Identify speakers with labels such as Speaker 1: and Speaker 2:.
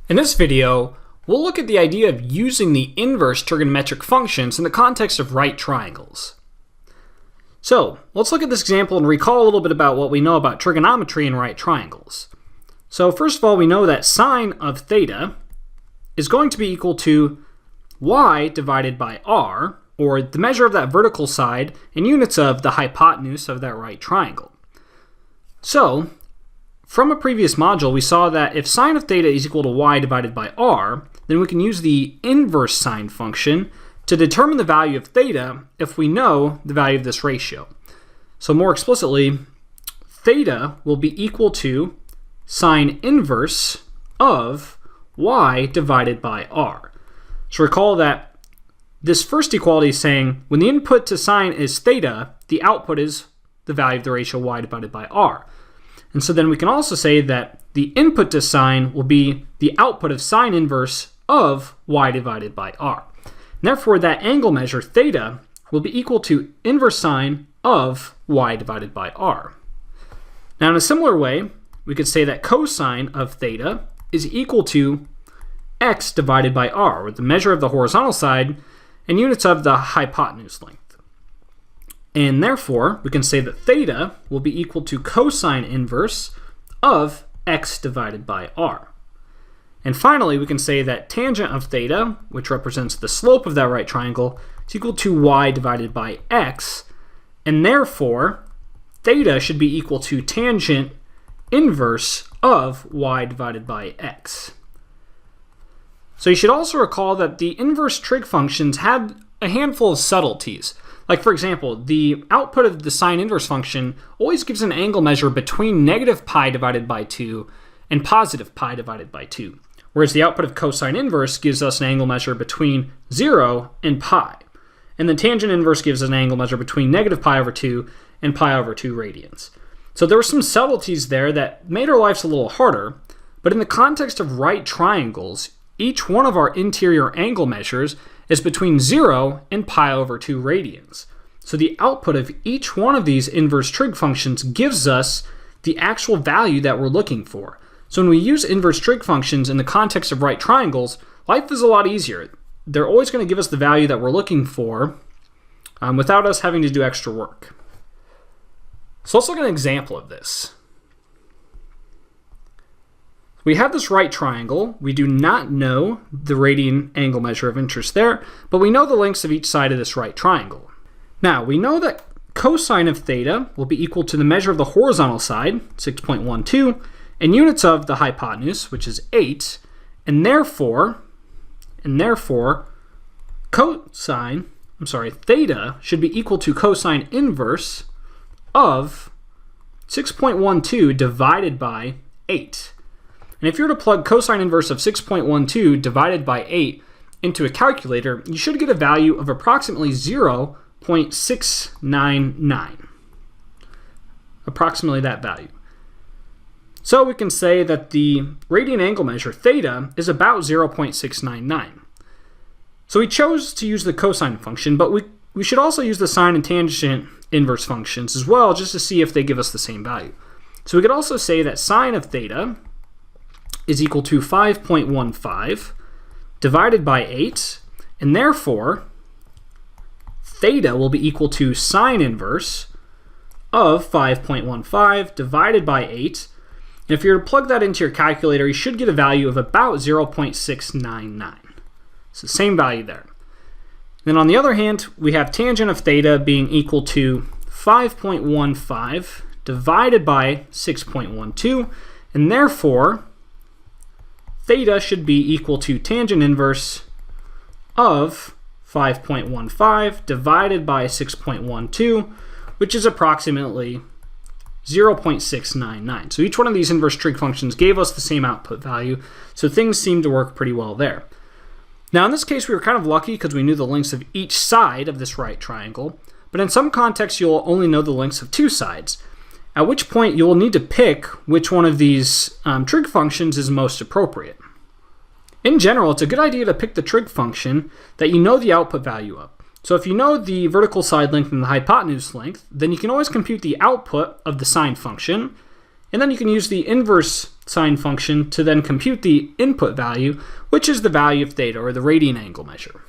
Speaker 1: In this video, we'll look at the idea of using the inverse trigonometric functions in the context of right triangles. So, let's look at this example and recall a little bit about what we know about trigonometry in right triangles. So first of all, we know that sine of theta is going to be equal to y divided by r, or the measure of that vertical side in units of the hypotenuse of that right triangle. So, from a previous module, we saw that if sine of theta is equal to y divided by r, then we can use the inverse sine function to determine the value of theta if we know the value of this ratio. So more explicitly, theta will be equal to sine inverse of y divided by r. So recall that this first equality is saying when the input to sine is theta, the output is the value of the ratio y divided by r. And so then we can also say that the input to sine will be the output of sine inverse of y divided by r. And therefore, that angle measure, theta, will be equal to inverse sine of y divided by r. Now, in a similar way, we could say that cosine of theta is equal to x divided by r, or the measure of the horizontal side in units of the hypotenuse length. And therefore, we can say that theta will be equal to cosine inverse of x divided by r. And finally, we can say that tangent of theta, which represents the slope of that right triangle, is equal to y divided by x, and therefore, theta should be equal to tangent inverse of y divided by x. So you should also recall that the inverse trig functions had a handful of subtleties. Like, for example, the output of the sine inverse function always gives an angle measure between negative pi divided by 2 and positive pi divided by 2, whereas the output of cosine inverse gives us an angle measure between 0 and pi. And the tangent inverse gives us an angle measure between negative pi over 2 and pi over 2 radians. So there were some subtleties there that made our lives a little harder, but in the context of right triangles, each one of our interior angle measures is between 0 and pi over 2 radians. So the output of each one of these inverse trig functions gives us the actual value that we're looking for. So when we use inverse trig functions in the context of right triangles, life is a lot easier. They're always going to give us the value that we're looking for without us having to do extra work. So let's look at an example of this. We have this right triangle. We do not know the radian angle measure of interest there, but we know the lengths of each side of this right triangle. Now, we know that cosine of theta will be equal to the measure of the horizontal side, 6.12, and units of the hypotenuse, which is 8, and therefore, theta should be equal to cosine inverse of 6.12 divided by 8. And if you were to plug cosine inverse of 6.12 divided by 8 into a calculator, you should get a value of approximately 0.699. Approximately that value. So we can say that the radian angle measure, theta, is about 0.699. So we chose to use the cosine function, but we should also use the sine and tangent inverse functions as well, just to see if they give us the same value. So we could also say that sine of theta is equal to 5.15 divided by 8, and therefore, theta will be equal to sine inverse of 5.15 divided by 8. And if you were to plug that into your calculator, you should get a value of about 0.699. So same value there. Then on the other hand, we have tangent of theta being equal to 5.15 divided by 6.12, and therefore, theta should be equal to tangent inverse of 5.15 divided by 6.12, which is approximately 0.699. So each one of these inverse trig functions gave us the same output value, so things seem to work pretty well there. Now in this case, we were kind of lucky because we knew the lengths of each side of this right triangle, but in some contexts, you'll only know the lengths of two sides, at which point you will need to pick which one of these trig functions is most appropriate. In general, it's a good idea to pick the trig function that you know the output value of. So if you know the vertical side length and the hypotenuse length, then you can always compute the output of the sine function, And then you can use the inverse sine function to then compute the input value, which is the value of theta, or the radian angle measure.